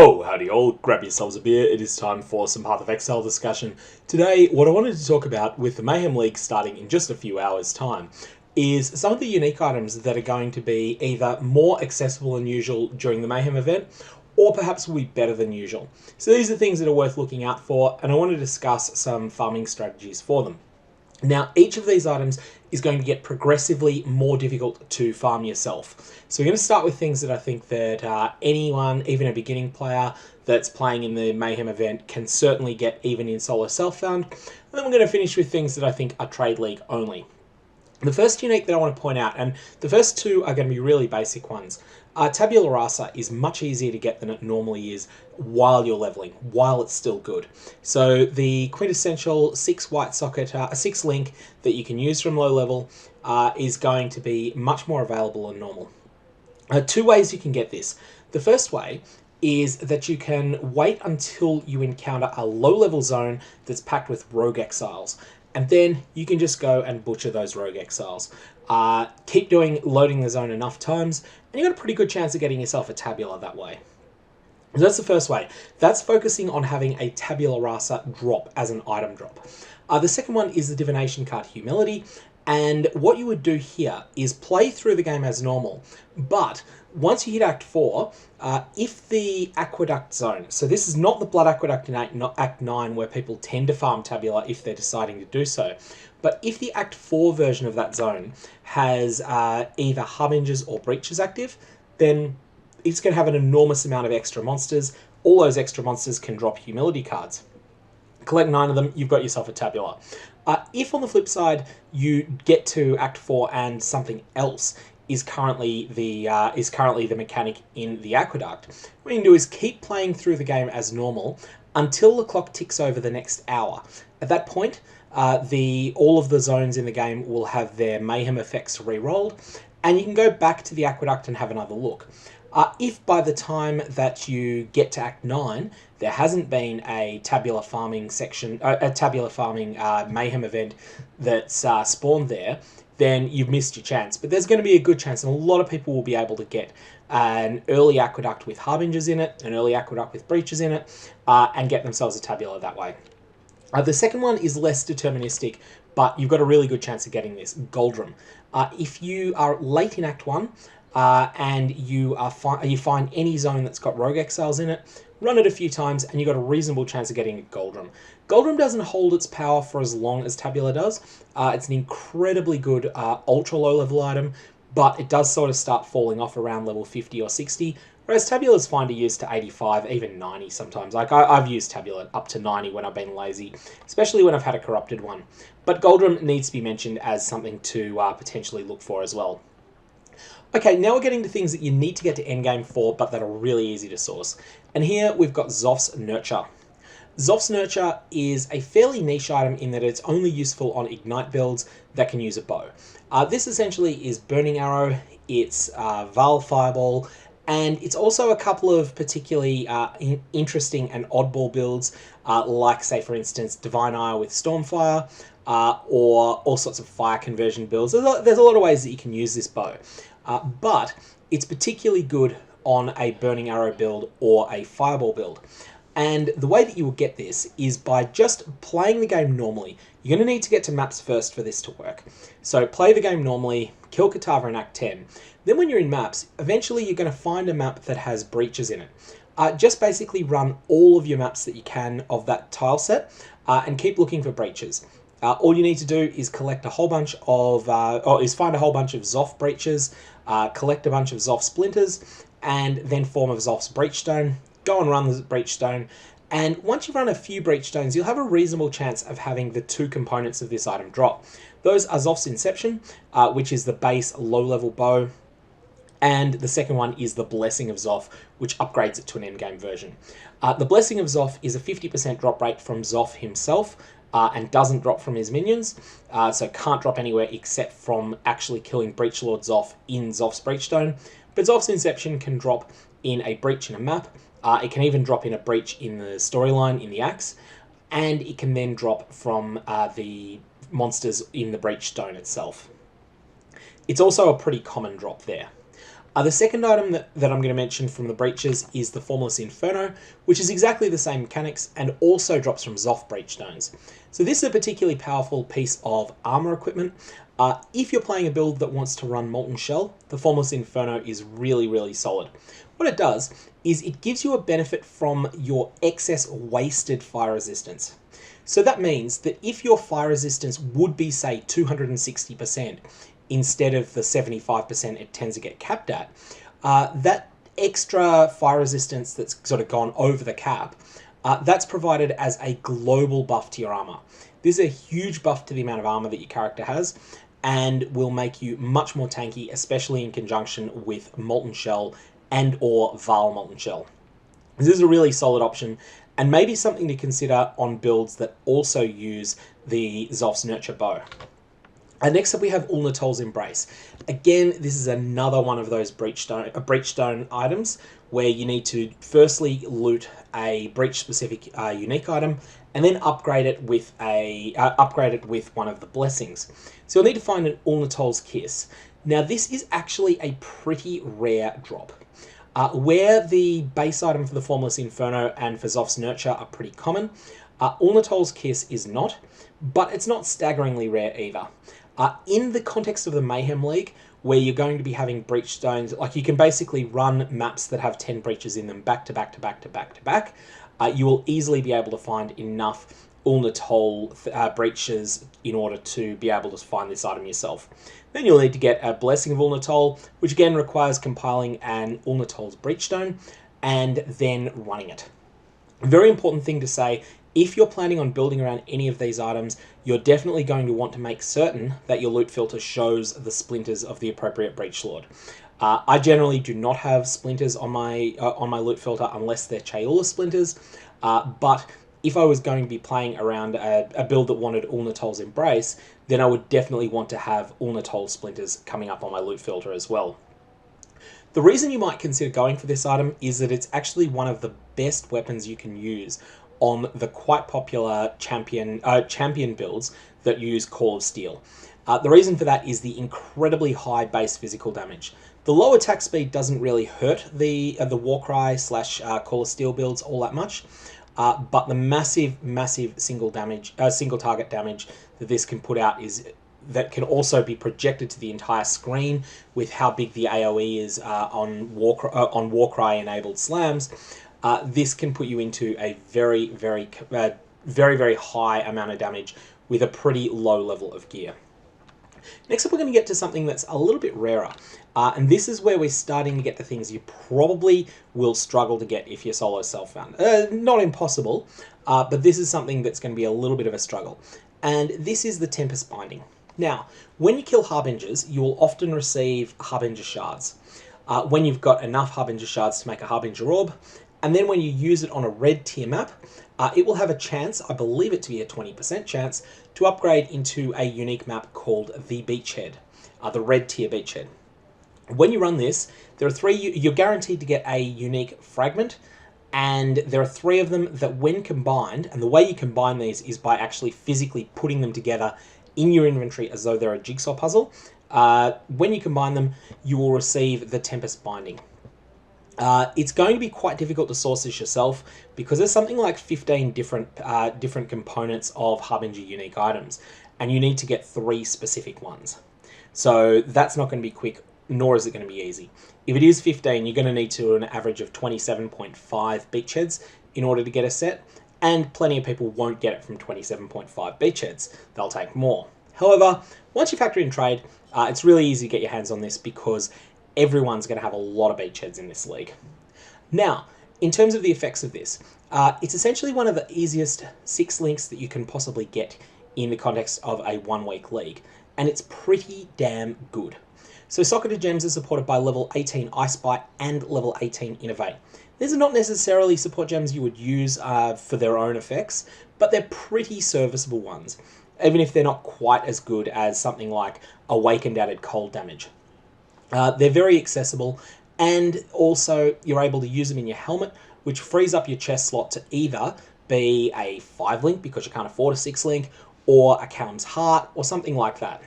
Oh, howdy all, grab yourselves a beer, it is time for some Path of Exile discussion. Today, what I wanted to talk about with the Mayhem League starting in just a few hours' time is some of the unique items that are going to be either more accessible than usual during the Mayhem event, or perhaps will be better than usual. So these are things that are worth looking out for, and I want to discuss some farming strategies for them. Now, each of these items is going to get progressively more difficult to farm yourself. So we're going to start with things that I think that anyone, even a beginning player that's playing in the Mayhem event, can certainly get even in solo self-found. And then we're going to finish with things that I think are Trade League only. The first unique that I want to point out, and the first two are going to be really basic ones. Tabula Rasa is much easier to get than it normally is while you're leveling, while it's still good. So the quintessential 6 white socket, 6 link that you can use from low level is going to be much more available than normal. Two ways you can get this. The first way is that you can wait until you encounter a low level zone that's packed with rogue exiles. And then you can just go and butcher those rogue exiles. Keep loading the zone enough times, and you've got a pretty good chance of getting yourself a Tabula that way. So that's the first way. That's focusing on having a Tabula Rasa drop as an item drop. The second one is the Divination card Humility. And what you would do here is play through the game as normal, but once you hit Act 4, if the Aqueduct zone, so this is not the Blood Aqueduct in Act 9 where people tend to farm Tabula if they're deciding to do so, but if the Act 4 version of that zone has either Harbingers or Breaches active, then it's going to have an enormous amount of extra monsters. All those extra monsters can drop Humility cards. Collect 9 of them, you've got yourself a Tabula. If on the flip side you get to Act 4 and something else is currently the mechanic in the Aqueduct, what you can do is keep playing through the game as normal until the clock ticks over the next hour. At that point, all of the zones in the game will have their Mayhem effects re-rolled, and you can go back to the Aqueduct and have another look. If by the time that you get to Act 9, there hasn't been a Tabula farming section, a Tabula farming Mayhem event that's spawned there, then you've missed your chance. But there's going to be a good chance, and a lot of people will be able to get an early Aqueduct with Harbingers in it, an early Aqueduct with Breaches in it, and get themselves a Tabula that way. The second one is less deterministic, but you've got a really good chance of getting this, Goldrim. If you are late in Act 1, and you find any zone that's got rogue exiles in it, run it a few times, and you've got a reasonable chance of getting a Goldrim. Goldrim doesn't hold its power for as long as Tabula does. It's an incredibly good ultra low level item, but it does sort of start falling off around level 50 or 60, whereas Tabula's fine to use to 85, even 90 sometimes. Like I've used Tabula up to 90 when I've been lazy, especially when I've had a corrupted one. But Goldrim needs to be mentioned as something to potentially look for as well. Okay, now we're getting to things that you need to get to endgame for, but that are really easy to source. And here we've got Xoph's Nurture. Xoph's Nurture is a fairly niche item in that it's only useful on Ignite builds that can use a bow. This essentially is Burning Arrow, it's Val Fireball, and it's also a couple of particularly interesting and oddball builds, like, say, for instance, Divine Ire with Stormfire, or all sorts of fire conversion builds. There's a lot of ways that you can use this bow. But it's particularly good on a Burning Arrow build or a Fireball build. And the way that you will get this is by just playing the game normally. You're going to need to get to maps first for this to work. So play the game normally, kill Kitava in Act 10. Then when you're in maps, eventually you're going to find a map that has breaches in it. Just basically run all of your maps that you can of that tile set and keep looking for breaches. All you need to do is collect a whole bunch of, find a whole bunch of Xoph breaches, collect a bunch of Xoph splinters, and then form a Xoph's breachstone. Go and run the breachstone, and once you've run a few breachstones, you'll have a reasonable chance of having the two components of this item drop. Those are Xoph's Inception, which is the base low-level bow, and the second one is the Blessing of Xoph, which upgrades it to an endgame version. The Blessing of Xoph is a 50% drop rate from Xoph himself, and doesn't drop from his minions, so can't drop anywhere except from actually killing Breachlord Xoph in Xoph's Breachstone. But Xoph's Inception can drop in a breach in a map, it can even drop in a breach in the storyline in the Axe, and it can then drop from the monsters in the Breachstone itself. It's also a pretty common drop there. The second item that I'm going to mention from the breaches is the Formless Inferno, which is exactly the same mechanics and also drops from Xoph breachstones. So this is a particularly powerful piece of armor equipment. If you're playing a build that wants to run Molten Shell, the Formless Inferno is really, really solid. What it does is it gives you a benefit from your excess wasted fire resistance. So that means that if your fire resistance would be, say, 260%, instead of the 75% it tends to get capped at, that extra fire resistance that's sort of gone over the cap, that's provided as a global buff to your armor. This is a huge buff to the amount of armor that your character has, and will make you much more tanky, especially in conjunction with Molten Shell and or Val Molten Shell. This is a really solid option, and maybe something to consider on builds that also use the Xoph's Nurture Bow. Next up we have Uul-Netol's Embrace. Again, this is another one of those breachstone items where you need to firstly loot a breach-specific unique item, and then upgrade it with one of the blessings. So you'll need to find an Uul-Netol's Kiss. Now this is actually a pretty rare drop. Where the base item for the Formless Inferno and for Xoph's Nurture are pretty common, Uul-Netol's Kiss is not, but it's not staggeringly rare either. In the context of the Mayhem League, where you're going to be having breachstones, like you can basically run maps that have 10 breaches in them back to back to back to back to back, you will easily be able to find enough Uul-Netol breaches in order to be able to find this item yourself. Then you'll need to get a Blessing of Uul-Netol, which again requires compiling an Uul-Netol's breachstone and then running it. A very important thing to say, if you're planning on building around any of these items, you're definitely going to want to make certain that your loot filter shows the splinters of the appropriate Breachlord. I generally do not have splinters on my loot filter unless they're Chayula splinters, but if I was going to be playing around a build that wanted Uul-Netol's Embrace, then I would definitely want to have Uul-Netol splinters coming up on my loot filter as well. The reason you might consider going for this item is that it's actually one of the best weapons you can use on the quite popular champion builds that use Call of Steel. The reason for that is the incredibly high base physical damage. The low attack speed doesn't really hurt the Warcry / Call of Steel builds all that much, but the massive single target damage that this can put out that can also be projected to the entire screen with how big the AoE is on Warcry enabled slams. This can put you into a very high amount of damage with a pretty low level of gear. Next up, we're going to get to something that's a little bit rarer, and this is where we're starting to get to things you probably will struggle to get if you're solo self-found. Not impossible, but this is something that's going to be a little bit of a struggle, and this is the Tempest Binding. Now, when you kill Harbingers, you will often receive Harbinger Shards. When you've got enough Harbinger Shards to make a Harbinger Orb, and then when you use it on a red tier map, it will have a chance, I believe it to be a 20% chance, to upgrade into a unique map called the Beachhead, the red tier Beachhead. When you run this, there are you're guaranteed to get a unique fragment, and there are 3 of them that when combined, and the way you combine these is by actually physically putting them together in your inventory as though they're a jigsaw puzzle. When you combine them, you will receive the Tempest Binding. It's going to be quite difficult to source this yourself because there's something like 15 different components of Harbinger unique items, and you need to get 3 specific ones. So that's not going to be quick, nor is it going to be easy. If it is 15, you're going to need to an average of 27.5 beachheads in order to get a set, and plenty of people won't get it from 27.5 beachheads. They'll take more. However, once you factor in trade, it's really easy to get your hands on this because everyone's going to have a lot of beachheads in this league. Now, in terms of the effects of this, it's essentially one of the easiest 6 links that you can possibly get in the context of a 1-week league, and it's pretty damn good. So Socketed Gems are supported by level 18 Ice Bite and level 18 Innovate. These are not necessarily support gems you would use for their own effects, but they're pretty serviceable ones, even if they're not quite as good as something like Awakened added cold damage. They're very accessible, and also you're able to use them in your helmet, which frees up your chest slot to either be a 5 link because you can't afford a 6 link, or a Callum's Heart, or something like that.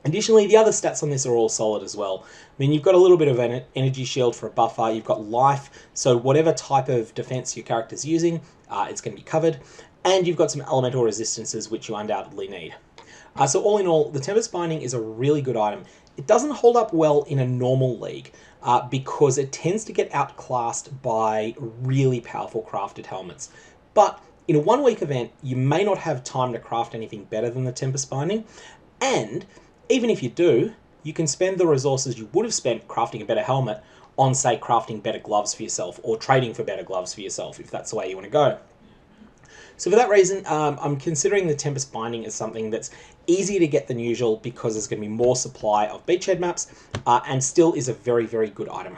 Additionally, the other stats on this are all solid as well. I mean, you've got a little bit of an energy shield for a buffer, you've got life, so whatever type of defense your character's using, it's going to be covered, and you've got some elemental resistances, which you undoubtedly need. So all in all, the Tempest Binding is a really good item. It doesn't hold up well in a normal league, because it tends to get outclassed by really powerful crafted helmets. But in a 1 week event, you may not have time to craft anything better than the Tempest Binding, and even if you do, you can spend the resources you would have spent crafting a better helmet on, say, crafting better gloves for yourself, or trading for better gloves for yourself, if that's the way you want to go. So for that reason, I'm considering the Tempest Binding as something that's easier to get than usual, because there's going to be more supply of beachhead maps, and still is a very, very good item.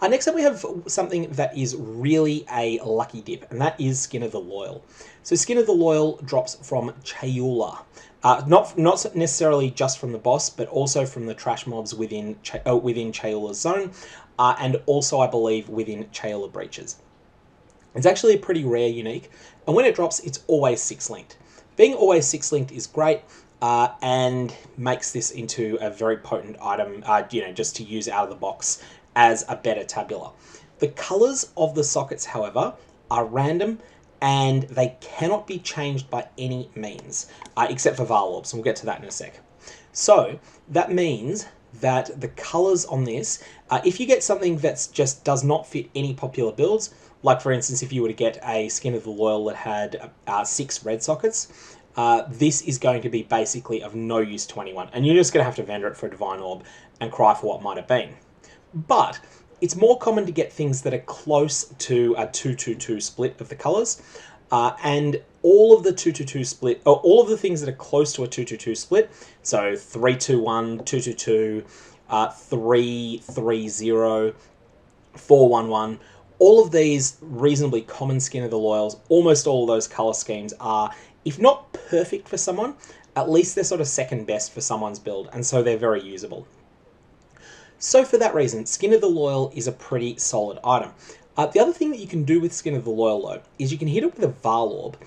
Next up, we have something that is really a lucky dip, and that is Skin of the Loyal. So Skin of the Loyal drops from Tabula. Not necessarily just from the boss, but also from the trash mobs within Tabula's zone, and also, I believe, within Tabula breaches. It's actually a pretty rare unique, and when it drops, it's always 6-linked. Being always 6-linked is great, and makes this into a very potent item, just to use out of the box as a better Tabula. The colours of the sockets, however, are random, and they cannot be changed by any means, except for Varl Orbs, and we'll get to that in a sec. So that means that the colours on this, if you get something that just does not fit any popular builds, like for instance, if you were to get a Skin of the Loyal that had 6 red sockets, this is going to be basically of no use to anyone, and you're just going to have to vendor it for a Divine Orb and cry for what might have been. But it's more common to get things that are close to a 2-2-2 split of the colours, and all of the 2-2-2 split, or all of the things that are close to a 2-2-2 split, so 3-2-1, 2-2-2, 3-3-0, 4-1-1, all of these reasonably common Skin of the Loyals, almost all of those colour schemes are, if not perfect for someone, at least they're sort of second best for someone's build, and so they're very usable. So for that reason, Skin of the Loyal is a pretty solid item. The other thing that you can do with Skin of the Loyal, though, is you can hit it with a Varl Orb,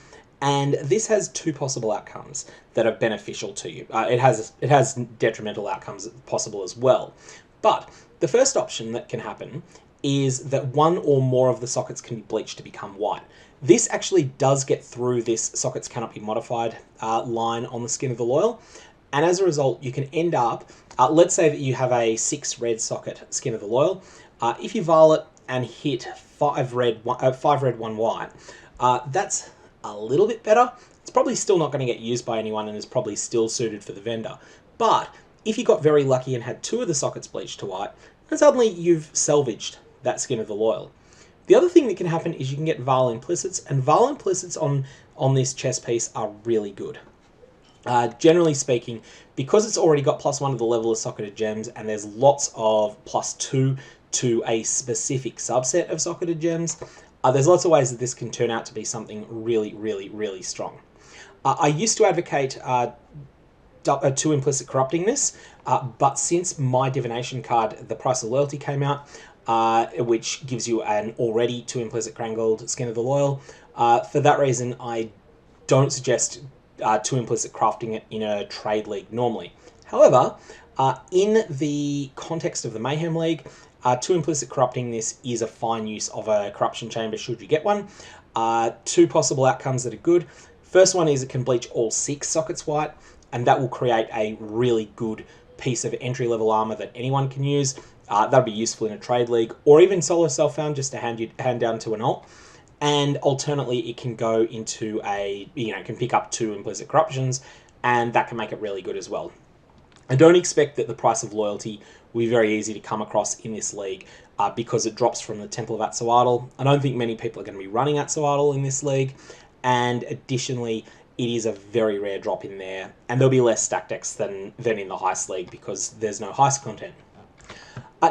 and this has 2 possible outcomes that are beneficial to you. It has detrimental outcomes possible as well. But the first option that can happen is that 1 or more of the sockets can be bleached to become white. This actually does get through this sockets cannot be modified line on the Skin of the Loyal, and as a result, you can end up, let's say that you have a 6 red socket Skin of the Loyal. If you Varl it and hit 5 red, 1 white, that's a little bit better. It's probably still not going to get used by anyone and is probably still suited for the vendor. But if you got very lucky and had 2 of the sockets bleached to white, then suddenly you've salvaged that Skin of the Loyal. The other thing that can happen is you can get Varl Implicits, and Varl Implicits on this chest piece are really good. Generally speaking, because it's already got +1 to the level of socketed gems, and there's lots of +2 to a specific subset of socketed gems, there's lots of ways that this can turn out to be something really, really, really strong. I used to advocate 2 implicit corrupting this, but since my Divination card, the Price of Loyalty, came out, which gives you an already 2 implicit Crangold Skin of the Loyal, for that reason I don't suggest 2 implicit crafting it in a trade league normally. However, in the context of the Mayhem League, 2 implicit corrupting this is a fine use of a corruption chamber should you get one. 2 possible outcomes that are good. First one is it can bleach all 6 sockets white, and that will create a really good piece of entry-level armor that anyone can use. That'll be useful in a trade league, or even solo self-found, just to hand down to an ult. And alternately, it can go into a, can pick up 2 implicit corruptions, and that can make it really good as well. I don't expect that the Price of Loyalty will be very easy to come across in this league, because it drops from the Temple of Atzoatl. I don't think many people are going to be running Atzoatl in this league, and additionally, it is a very rare drop in there, and there'll be less stack decks than in the Heist League, because there's no Heist content.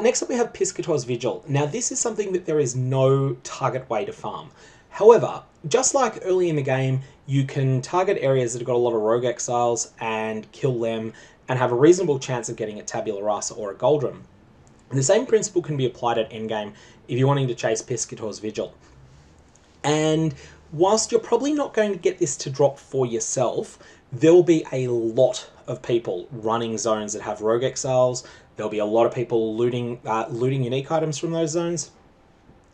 Next up, we have Piscator's Vigil. Now, this is something that there is no target way to farm. However, just like early in the game, you can target areas that have got a lot of rogue exiles and kill them and have a reasonable chance of getting a Tabula Rasa or a Goldrim. The same principle can be applied at endgame if you're wanting to chase Piscator's Vigil. And whilst you're probably not going to get this to drop for yourself, there will be a lot of people running zones that have rogue exiles. There'll be a lot of people looting unique items from those zones.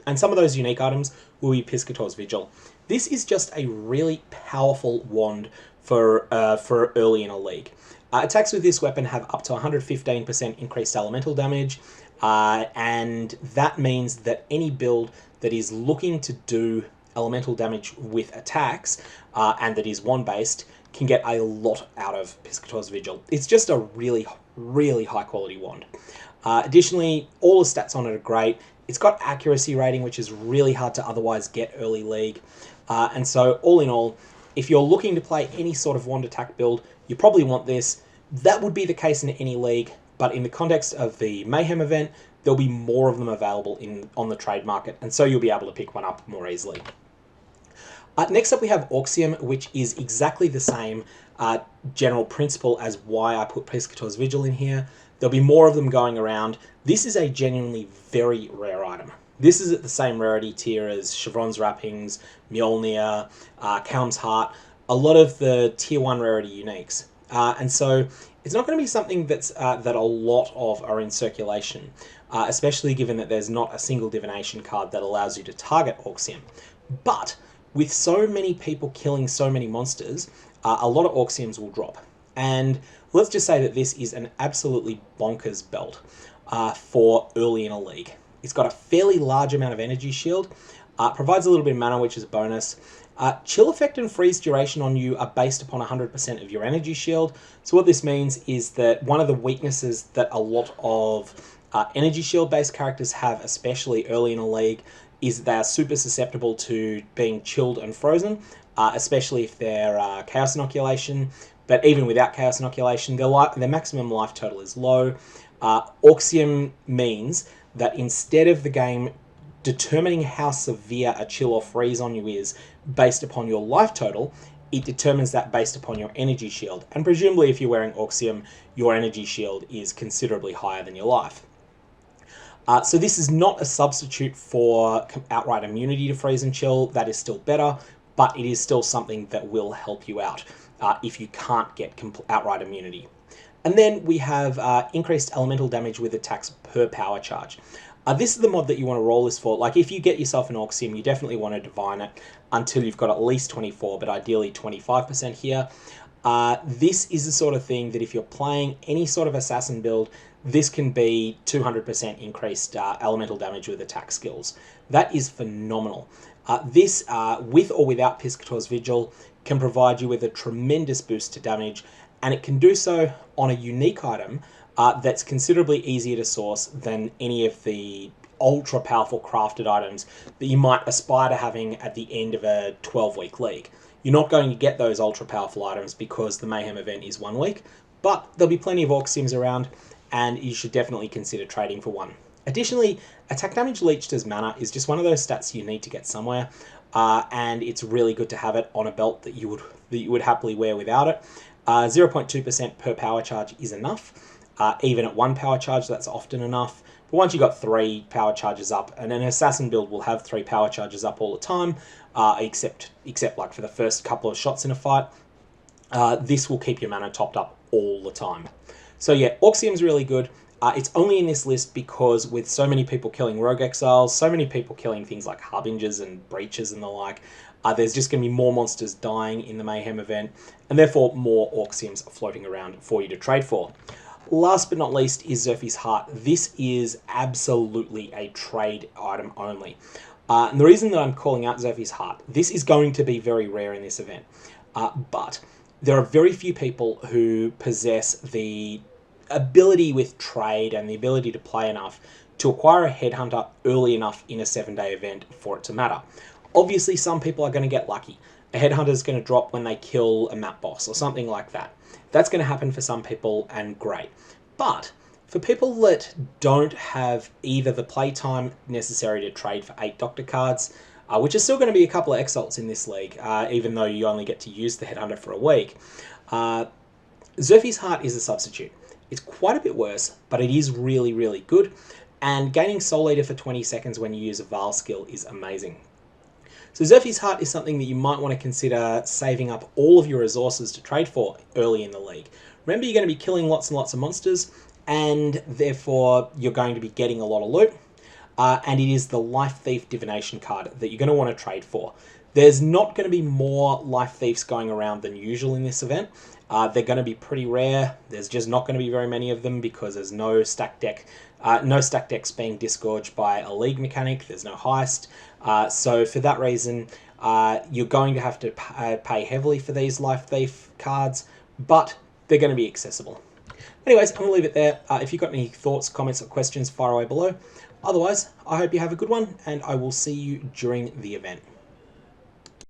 And some of those unique items will be Piscator's Vigil. This is just a really powerful wand for early in a league. Attacks with this weapon have up to 115% increased elemental damage, and that means that any build that is looking to do elemental damage with attacks and that is wand-based can get a lot out of Piscator's Vigil. It's just a really, really high-quality wand. Additionally, all the stats on it are great. It's got accuracy rating, which is really hard to otherwise get early league. And so, all in all, if you're looking to play any sort of wand attack build, you probably want this. That would be the case in any league, but in the context of the Mayhem event, there'll be more of them available on the trade market, and so you'll be able to pick one up more easily. Next up we have Auxium, which is exactly the same general principle as why I put Piscator's Vigil in here. There'll be more of them going around. This is a genuinely very rare item. This is at the same rarity tier as Chevron's Wrappings, Mjolnir, Kalim's Heart, a lot of the tier 1 rarity uniques. And so it's not going to be something that a lot of are in circulation, especially given that there's not a single Divination card that allows you to target Auxium. But with so many people killing so many monsters, a lot of Auxiums will drop. And let's just say that this is an absolutely bonkers belt for early in a league. It's got a fairly large amount of energy shield, provides a little bit of mana, which is a bonus. Chill effect and freeze duration on you are based upon 100% of your energy shield. So what this means is that one of the weaknesses that a lot of energy shield based characters have, especially early in a league, is that they are super susceptible to being chilled and frozen, especially if they're Chaos Inoculation. But even without Chaos Inoculation, their maximum life total is low. Auxium means that instead of the game determining how severe a chill or freeze on you is based upon your life total, it determines that based upon your energy shield. And presumably if you're wearing Auxium, your energy shield is considerably higher than your life. So this is not a substitute for outright immunity to freeze and chill. That is still better, but it is still something that will help you out if you can't get outright immunity. And then we have increased elemental damage with attacks per power charge. This is the mod that you want to roll this for. Like, if you get yourself an Auxium, you definitely want to divine it until you've got at least 24, but ideally 25% here. This is the sort of thing that if you're playing any sort of assassin build, this can be 200% increased elemental damage with attack skills. That is phenomenal. This, with or without Piscator's Vigil, can provide you with a tremendous boost to damage, and it can do so on a unique item that's considerably easier to source than any of the ultra powerful crafted items that you might aspire to having at the end of a 12-week league. You're not going to get those ultra powerful items because the Mayhem event is 1 week, but there'll be plenty of Auxiums around, and you should definitely consider trading for one. Additionally, attack damage leached as mana is just one of those stats you need to get somewhere, and it's really good to have it on a belt that you would happily wear without it. 0.2% per power charge is enough. Even at 1 power charge, that's often enough. But once you've got 3 power charges up, and an assassin build will have 3 power charges up all the time, except like for the first couple of shots in a fight, this will keep your mana topped up all the time. So yeah, Auxium's really good. It's only in this list because with so many people killing Rogue Exiles, so many people killing things like Harbingers and Breaches and the like, there's just going to be more monsters dying in the Mayhem event, and therefore more Auxiums floating around for you to trade for. Last but not least is Zerphi's Heart. This is absolutely a trade item only. And the reason that I'm calling out Zerphi's Heart, this is going to be very rare in this event, but there are very few people who possess the ability with trade and the ability to play enough to acquire a Headhunter early enough in a 7-day event for it to matter. Obviously, some people are going to get lucky. A Headhunter is going to drop when they kill a map boss or something like that. That's going to happen for some people, and great. But for people that don't have either the playtime necessary to trade for 8 Doctor cards, which is still going to be a couple of Exalts in this league, even though you only get to use the Headhunter for a week, Zerphi's Heart is a substitute. It's quite a bit worse, but it is really, really good, and gaining Soul Eater for 20 seconds when you use a Val skill is amazing. So Zerphi's Heart is something that you might want to consider saving up all of your resources to trade for early in the league. Remember, you're going to be killing lots and lots of monsters, and therefore you're going to be getting a lot of loot. And it is the Life Thief Divination card that you're going to want to trade for. There's not going to be more Life Thieves going around than usual in this event. They're going to be pretty rare. There's just not going to be very many of them because there's no stack deck, no stack decks being disgorged by a league mechanic. There's no heist. So for that reason, you're going to have to pay heavily for these Life Thief cards, but they're going to be accessible. Anyways, I'm going to leave it there. If you've got any thoughts, comments, or questions, fire away below. Otherwise, I hope you have a good one, and I will see you during the event.